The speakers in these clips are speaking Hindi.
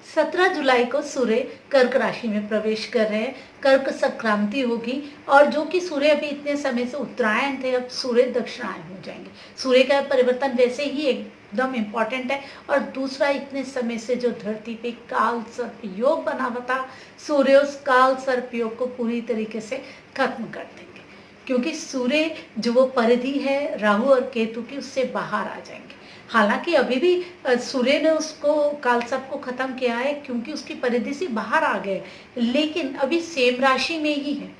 17 जुलाई को सूर्य कर्क राशि में प्रवेश कर रहे हैं। कर्क संक्रांति होगी और जो कि सूर्य अभी इतने समय से उत्तरायण थे, अब सूर्य दक्षिणायन हो जाएंगे। सूर्य का परिवर्तन वैसे ही एकदम इम्पॉर्टेंट है। और दूसरा, इतने समय से जो धरती पे काल सर्प योग बना हुआ था, सूर्य उस काल सर्प योग को पूरी तरीके से खत्म कर देंगे, क्योंकि सूर्य जो वो परिधि है राहु और केतु की, उससे बाहर आ जाएंगे। हालांकि अभी भी सूर्य ने उसको कालसर्प को खत्म किया है, क्योंकि उसकी परिधि से बाहर आ गए, लेकिन अभी सेम राशि में ही है।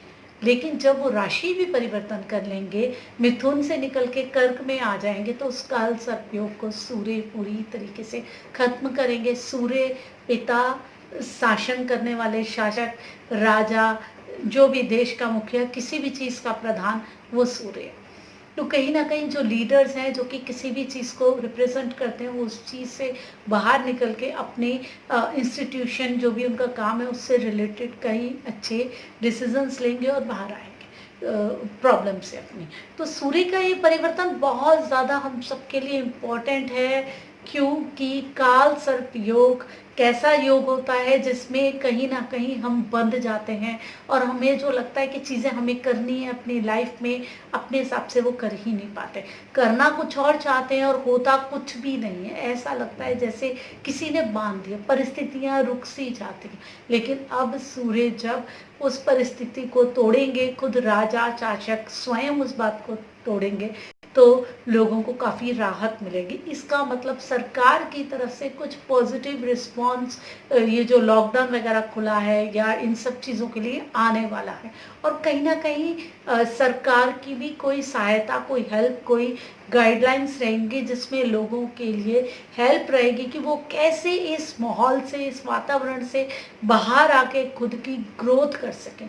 लेकिन जब वो राशि भी परिवर्तन कर लेंगे, मिथुन से निकल के कर्क में आ जाएंगे, तो उस काल सर्प योग को सूर्य पूरी तरीके से खत्म करेंगे। सूर्य पिता, शासन करने वाले शासक, राजा, जो भी देश का मुखिया, किसी भी चीज का प्रधान, वो सूर्य है। तो कहीं ना कहीं जो लीडर्स हैं, जो कि किसी भी चीज़ को रिप्रेजेंट करते हैं, वो उस चीज़ से बाहर निकल के अपने इंस्टीट्यूशन, जो भी उनका काम है, उससे रिलेटेड कई अच्छे डिसीजंस लेंगे और बाहर आएंगे प्रॉब्लम से अपनी। तो सूर्य का ये परिवर्तन बहुत ज़्यादा हम सबके लिए इम्पोर्टेंट है, क्योंकि काल सर्प योग कैसा योग होता है जिसमें कहीं ना कहीं हम बंध जाते हैं, और हमें जो लगता है कि चीज़ें हमें करनी है अपनी लाइफ में, अपने हिसाब से वो कर ही नहीं पाते। करना कुछ और चाहते हैं और होता कुछ भी नहीं है। ऐसा लगता है जैसे किसी ने बांध दिया, परिस्थितियां रुक सी जाती हैं। लेकिन अब सूर्य जब उस परिस्थिति को तोड़ेंगे, खुद राजा शासक स्वयं उस बात को तोड़ेंगे, तो लोगों को काफ़ी राहत मिलेगी। इसका मतलब सरकार की तरफ से कुछ पॉजिटिव रिस्पॉन्स, ये जो लॉकडाउन वगैरह खुला है या इन सब चीज़ों के लिए आने वाला है। और कहीं ना कहीं सरकार की भी कोई सहायता, कोई हेल्प, कोई गाइडलाइंस रहेंगी, जिसमें लोगों के लिए हेल्प रहेगी कि वो कैसे इस माहौल से, इस वातावरण से बाहर आके खुद की ग्रोथ कर सकें।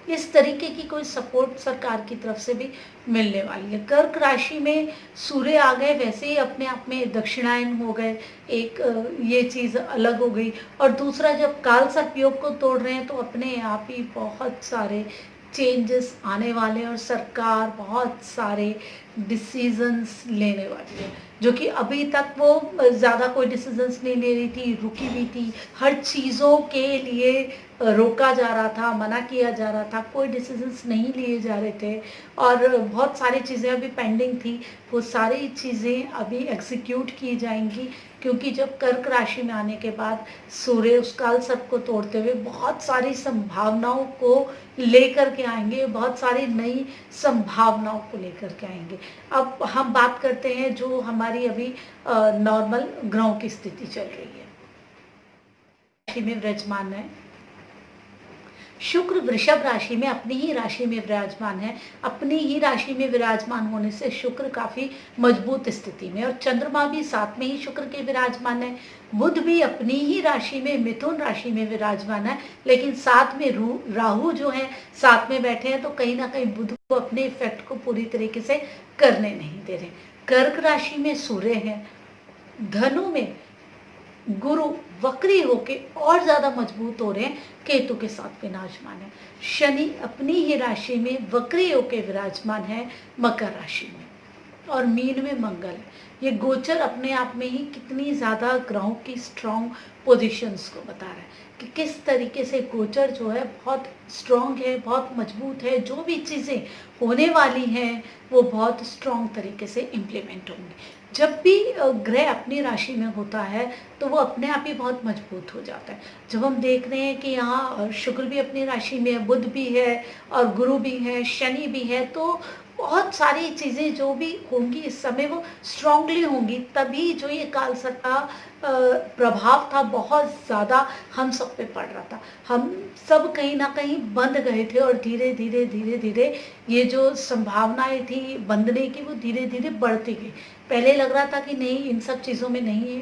इस तरीके की कोई सपोर्ट सरकार की तरफ से भी मिलने वाली है। कर्क राशि में सूर्य आ गए, वैसे ही अपने आप में दक्षिणायन हो गए, एक ये चीज़ अलग हो गई। और दूसरा, जब काल सर्प योग को तोड़ रहे हैं, तो अपने आप ही बहुत सारे चेंजेस आने वाले हैं और सरकार बहुत सारे डिसीजंस लेने वाली है, जो कि अभी तक वो ज़्यादा कोई डिसीजंस नहीं ले रही थी, रुकी हुई थी। हर चीज़ों के लिए रोका जा रहा था, मना किया जा रहा था, कोई डिसीजंस नहीं लिए जा रहे थे, और बहुत सारी चीज़ें अभी पेंडिंग थी। वो सारी चीज़ें अभी एग्जीक्यूट की जाएंगी, क्योंकि जब कर्क राशि में आने के बाद सूर्य उस काल सर्प को तोड़ते हुए बहुत सारी संभावनाओं को लेकर के आएंगे, बहुत सारी नई संभावनाओं को लेकर के आएंगे। अब हम बात करते हैं जो हमारी अभी नॉर्मल ग्रहों की स्थिति चल रही है। राशि में विराजमान है शुक्र, वृषभ राशि में अपनी ही राशि में विराजमान है। अपनी ही राशि में विराजमान होने से शुक्र काफी मजबूत स्थिति में, और चंद्रमा भी साथ में ही शुक्र के विराजमान है। बुध भी अपनी ही राशि में, मिथुन राशि में विराजमान है, लेकिन साथ में राहु जो है साथ में बैठे हैं, तो कहीं ना कहीं बुध को अपने इफेक्ट को पूरी तरीके से करने नहीं दे रहे। कर्क राशि में सूर्य है, धनु में गुरु वक्री होके और ज्यादा मजबूत हो रहे हैं, केतु के साथ विराजमान है। शनि अपनी ही राशि में वक्री होके विराजमान है, मकर राशि में, और मीन में मंगल है। ये गोचर अपने आप में ही कितनी ज्यादा ग्रहों की स्ट्रॉन्ग पोजीशंस को बता रहा है कि किस तरीके से गोचर जो है बहुत स्ट्रॉन्ग है, बहुत मजबूत है। जो भी चीज़ें होने वाली हैं वो बहुत स्ट्रॉन्ग तरीके से इम्प्लीमेंट होंगी। जब भी ग्रह अपनी राशि में होता है तो वो अपने आप ही बहुत मजबूत हो जाता है। जब हम देख रहे हैं कि यहाँ शुक्र भी अपनी राशि में है, बुध भी है और गुरु भी है, शनि भी है, तो बहुत सारी चीज़ें जो भी होंगी इस समय वो स्ट्रांगली होंगी। तभी जो ये कालसर्प का प्रभाव था बहुत ज़्यादा हम सब पे पड़ रहा था। हम सब कहीं ना कहीं बंध गए थे, और धीरे धीरे धीरे धीरे ये जो संभावनाएं थी बंधने की, वो धीरे धीरे बढ़ती गई। पहले लग रहा था कि नहीं, इन सब चीज़ों में नहीं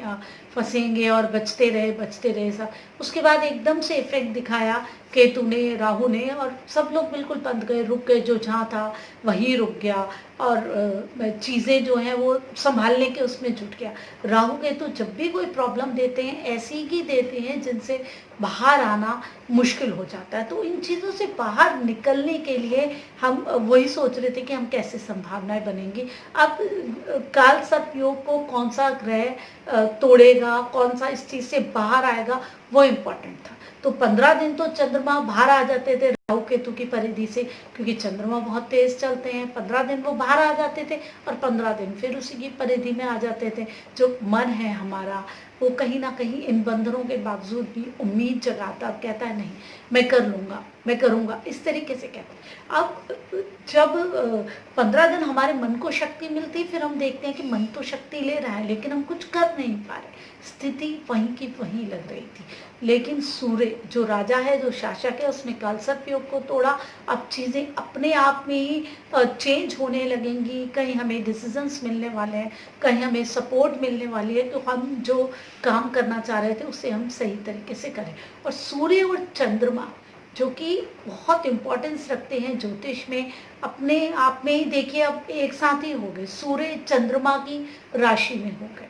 फंसेंगे, और बचते रहे सब। उसके बाद एकदम से इफेक्ट दिखाया केतु ने, राहु ने, और सब लोग बिल्कुल बंद गए, रुक गए। जो जहाँ था वहीं रुक गया। और चीज़ें जो हैं वो संभालने के उसमें जुट गया। राहु केतु जब भी कोई प्रॉब्लम देते हैं ऐसी ही देते हैं जिनसे बाहर आना मुश्किल हो जाता है। तो इन चीज़ों से बाहर निकलने के लिए हम वही सोच रहे थे कि हम कैसे संभावनाएं बनेंगी। अब काल सर्प योग को कौन सा ग्रह तोड़ेगा, कौन सा इस चीज़ से बाहर आएगा, वो इम्पोर्टेंट था। तो 15 दिन तो चंद्रमा बाहर आ जाते थे राहु केतु की परिधि से, क्योंकि चंद्रमा बहुत तेज चलते हैं। 15 दिन वो बाहर आ जाते थे और 15 दिन फिर उसी की परिधि में आ जाते थे। जो मन है हमारा वो कहीं ना कहीं इन बंधनों के बावजूद भी उम्मीद जगाता, अब कहता है नहीं मैं कर लूँगा, मैं करूँगा, इस तरीके से कहते हैं। अब जब 15 दिन हमारे मन को शक्ति मिलती, फिर हम देखते हैं कि मन तो शक्ति ले रहा है लेकिन हम कुछ कर नहीं पा रहे, स्थिति वहीं की वहीं लग रही थी। लेकिन सूर्य जो राजा है, जो शासक है, उसने काल सर्प योग को तोड़ा। अब चीज़ें अपने आप में ही चेंज होने लगेंगी। कहीं हमें डिसीजंस मिलने वाले हैं, कहीं हमें सपोर्ट मिलने वाली है, तो हम जो काम करना चाह रहे थे उसे हम सही तरीके से करें। और सूर्य और चंद्रमा जो कि बहुत इम्पोर्टेंस रखते हैं ज्योतिष में, अपने आप में ही देखिए अब एक साथ ही हो गए, सूर्य चंद्रमा की राशि में हो गए।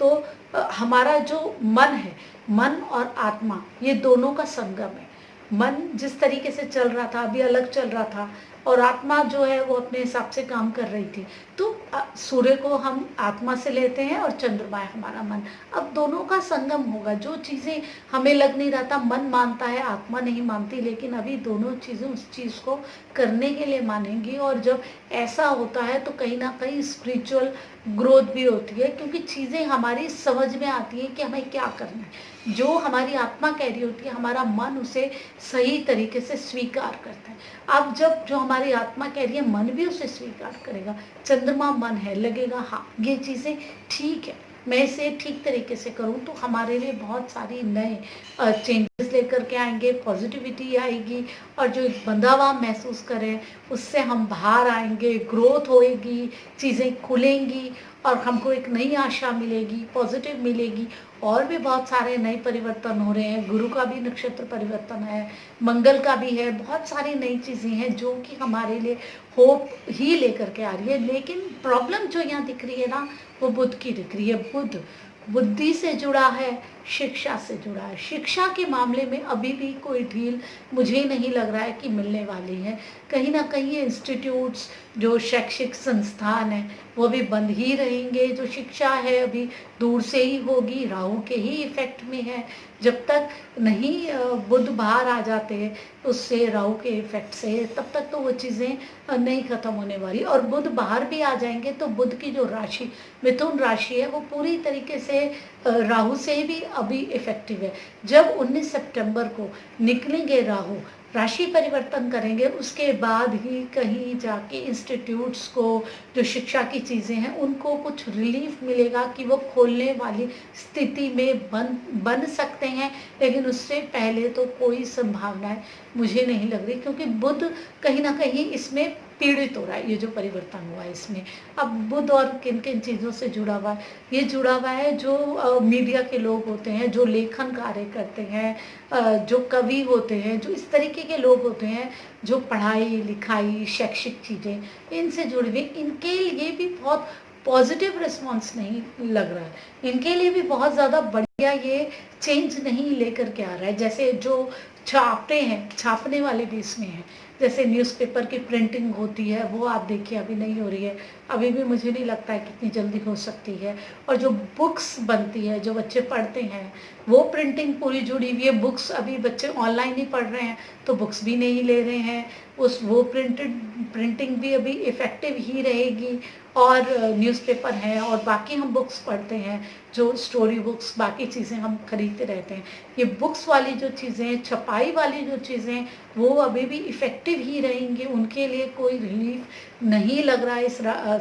तो हमारा जो मन है, मन और आत्मा, ये दोनों का संगम है। मन जिस तरीके से चल रहा था अभी अलग चल रहा था, और आत्मा जो है वो अपने हिसाब से काम कर रही थी। तो सूर्य को हम आत्मा से लेते हैं और चंद्रमा है हमारा मन। अब दोनों का संगम होगा। जो चीज़ें हमें लग नहीं रहा था, मन मानता है आत्मा नहीं मानती, लेकिन अभी दोनों चीज़ें उस चीज़ को करने के लिए मानेंगी। और जब ऐसा होता है तो कहीं ना कहीं स्पिरिचुअल ग्रोथ भी होती है, क्योंकि चीज़ें हमारी समझ में आती हैं कि हमें क्या करना है। जो हमारी आत्मा कह रही होती है, हमारा मन उसे सही तरीके से स्वीकार करता है। अब जब जो हमारी आत्मा कह रही है, मन भी उसे स्वीकार करेगा। चंद्रमा मन है, लगेगा हाँ ये चीज़ें ठीक है, मैं इसे ठीक तरीके से करूं तो हमारे लिए बहुत सारी नए चेंजेस लेकर के आएंगे, पॉजिटिविटी आएगी, और जो एक बंधा हुआ महसूस करें उससे हम बाहर आएंगे, ग्रोथ होएगी, चीज़ें खुलेंगी और हमको एक नई आशा मिलेगी, पॉजिटिव मिलेगी। और भी बहुत सारे नए परिवर्तन हो रहे हैं। गुरु का भी नक्षत्र परिवर्तन है, मंगल का भी है, बहुत सारी नई चीज़ें हैं जो कि हमारे लिए होप ही लेकर के आ रही है। लेकिन प्रॉब्लम जो यहाँ दिख रही है ना, वो बुध की दिख रही है। बुध बुद्धि से जुड़ा है, शिक्षा से जुड़ा है। शिक्षा के मामले में अभी भी कोई ढील मुझे नहीं लग रहा है कि मिलने वाली है। कहीं ना कहीं ये इंस्टीट्यूट्स, जो शैक्षिक संस्थान है, वो भी बंद ही रहेंगे। जो शिक्षा है अभी दूर से ही होगी, राहु के ही इफेक्ट में है। जब तक नहीं बुध बाहर आ जाते हैं उससे, राहु के इफेक्ट से, तब तक तो वो चीज़ें नहीं खत्म होने वाली। और बुध बाहर भी आ जाएंगे तो बुध की जो राशि मिथुन राशि है वो पूरी तरीके से राहु से भी अभी इफेक्टिव है। जब 19 सितंबर को निकलेंगे राहु, राशि परिवर्तन करेंगे, उसके बाद ही कहीं जाके इंस्टीट्यूट्स को, जो शिक्षा की चीज़ें हैं, उनको कुछ रिलीफ मिलेगा कि वो खोलने वाली स्थिति में बन सकते हैं। लेकिन उससे पहले तो कोई संभावनाएं मुझे नहीं लग रही, क्योंकि बुध कहीं ना कहीं इसमें पीड़ित हो रहा है। ये जो परिवर्तन हुआ है इसमें, अब बुध और किन किन चीज़ों से जुड़ा हुआ है, ये जुड़ा हुआ है जो मीडिया के लोग होते हैं, जो लेखन कार्य करते हैं, जो कवि होते हैं, जो इस तरीके के लोग होते हैं, जो पढ़ाई लिखाई शैक्षिक चीज़ें इनसे जुड़े हुए, इनके लिए भी बहुत पॉजिटिव रिस्पॉन्स नहीं लग रहा है। इनके लिए भी बहुत ज़्यादा बढ़िया ये चेंज नहीं लेकर के आ रहा है। जैसे जो छापते हैं, छापने वाले भी इसमें हैं। जैसे न्यूज़पेपर की प्रिंटिंग होती है, वो आप देखिए अभी नहीं हो रही है, अभी भी मुझे नहीं लगता है कितनी जल्दी हो सकती है। और जो बुक्स बनती है, जो बच्चे पढ़ते हैं, वो प्रिंटिंग पूरी जुड़ी हुई है। बुक्स अभी बच्चे ऑनलाइन ही पढ़ रहे हैं तो बुक्स भी नहीं ले रहे हैं, वो प्रिंटिंग भी अभी इफ़ेक्टिव ही रहेगी। और न्यूज़पेपर है और बाकी हम बुक्स पढ़ते हैं, जो स्टोरी बुक्स, बाकी चीज़ें हम खरीदते रहते हैं। ये बुक्स वाली जो चीज़ें, छपाई वाली जो चीज़ें, वो अभी भी इफ़ेक्टिव ही रहेंगी। उनके लिए कोई रिलीफ नहीं लग रहा है इस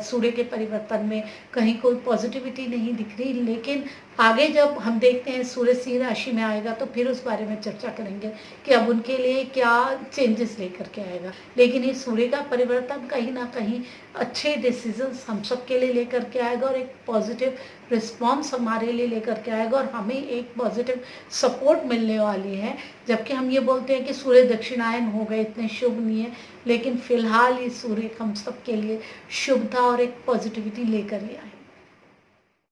सूर्य के परिवर्तन में, कहीं कोई पॉजिटिविटी नहीं दिख रही। लेकिन आगे जब हम देखते हैं सूर्य सिंह राशि में आएगा तो फिर उस बारे में चर्चा करेंगे कि अब उनके लिए क्या चेंजेस लेकर के आएगा। जाएगा। लेकिन ये सूर्य का परिवर्तन कहीं न कहीं अच्छे डिसीज़न्स हम सबके लिए लेकर के आएगा और एक पॉज़िटिव रिस्पॉन्स हमारे लिए लेकर के आएगा और हमें एक पॉज़िटिव सपोर्ट मिलने वाली है। जबकि हम ये बोलते हैं कि सूर्य दक्षिणायन हो गए, इतने शुभ नहीं है, लेकिन फ़िलहाल ये सूर्य हम सबके लिए शुभता और एक पॉज़िटिविटी लेकर ही आए।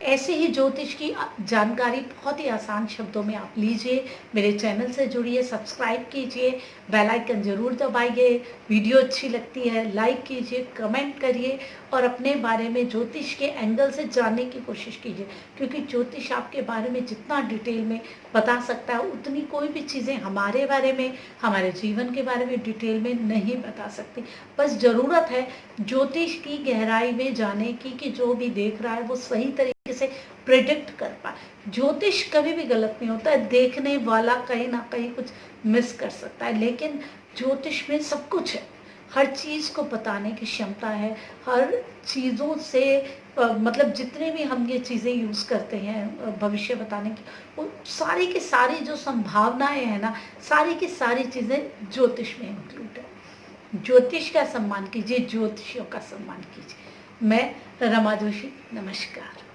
ऐसे ही ज्योतिष की जानकारी बहुत ही आसान शब्दों में आप लीजिए, मेरे चैनल से जुड़िए, सब्सक्राइब कीजिए, बेल आइकन ज़रूर दबाइए, वीडियो अच्छी लगती है लाइक कीजिए, कमेंट करिए और अपने बारे में ज्योतिष के एंगल से जानने की कोशिश कीजिए, क्योंकि ज्योतिष आपके बारे में जितना डिटेल में बता सकता है उतनी कोई भी चीज़ें हमारे बारे में, हमारे जीवन के बारे में डिटेल में नहीं बता सकती। बस ज़रूरत है ज्योतिष की गहराई में जाने की कि जो भी देख रहा है वो सही तरीके से प्रेडिक्ट कर पाए। ज्योतिष कभी भी गलत नहीं होता है, देखने वाला कहीं ना कहीं कुछ मिस कर सकता है, लेकिन ज्योतिष में सब कुछ है, हर चीज़ को बताने की क्षमता है, हर चीज़ों से मतलब जितने भी हम ये चीज़ें यूज़ करते हैं भविष्य बताने की, वो सारी की सारी जो संभावनाएं हैं ना, सारी की सारी चीज़ें ज्योतिष में इंक्लूड है। ज्योतिष का सम्मान कीजिए, ज्योतिषियों का सम्मान कीजिए। मैं रमा जोशी, नमस्कार।